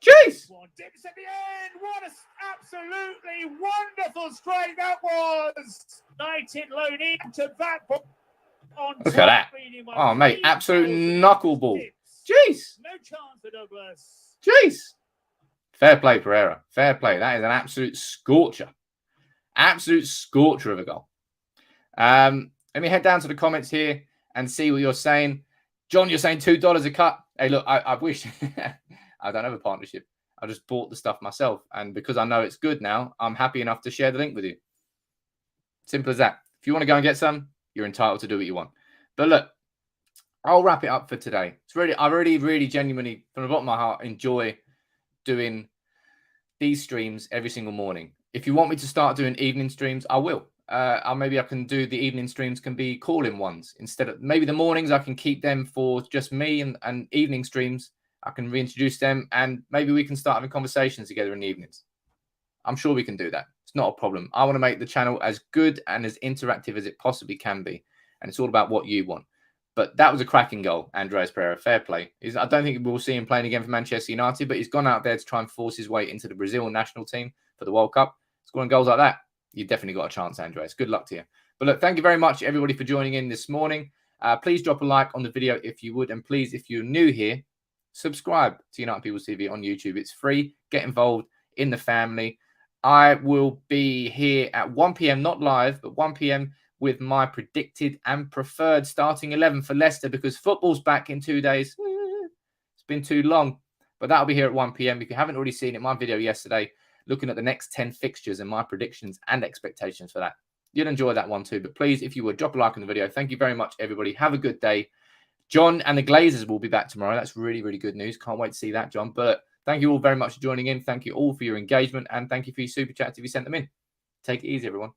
Jeez. Dips at the end. What an absolutely wonderful strike that was. United loan into that. Look at that. Oh, mate, absolute knuckleball. Jeez. No chance for Douglas. Jeez. Fair play, Pereira. Fair play. That is an absolute scorcher. Absolute scorcher of a goal. Let me head down to the comments here and see what you're saying. John, you're saying $2 a cut. Hey, look, I wish I don't have a partnership. I just bought the stuff myself. And because I know it's good now, I'm happy enough to share the link with you. Simple as that. If you want to go and get some, you're entitled to do what you want. But look, I'll wrap it up for today. I really genuinely, from the bottom of my heart, enjoy doing these streams every single morning. If you want me to start doing evening streams, I will. Maybe I can do the evening streams can be call-in ones instead of maybe the mornings. I can keep them for just me, and evening streams I can reintroduce them, and maybe we can start having conversations together in the evenings. I'm sure we can do that. It's not a problem. I want to make the channel as good and as interactive as it possibly can be, and it's all about what you want. But that was a cracking goal, Andreas Pereira. Fair play. I don't think we'll see him playing again for Manchester United, but he's gone out there to try and force his way into the Brazil national team for the World Cup. Scoring goals like that, you've definitely got a chance, Andreas. Good luck to you. But look, thank you very much, everybody, for joining in this morning. Please drop a like on the video if you would. And please, if you're new here, subscribe to United People's TV on YouTube. It's free. Get involved in the family. I will be here at 1 p.m, not live, but 1 p.m, with my predicted and preferred starting 11 for Leicester, because football's back in 2 days. It's been too long, but that'll be here at 1 p.m. If you haven't already seen it, my video yesterday, looking at the next 10 fixtures and my predictions and expectations for that. You'll enjoy that one too. But please, if you would, drop a like on the video. Thank you very much, everybody. Have a good day. John and the Glazers will be back tomorrow. That's really good news. Can't wait to see that, John. But thank you all very much for joining in. Thank you all for your engagement, and thank you for your super chats if you sent them in. Take it easy, everyone.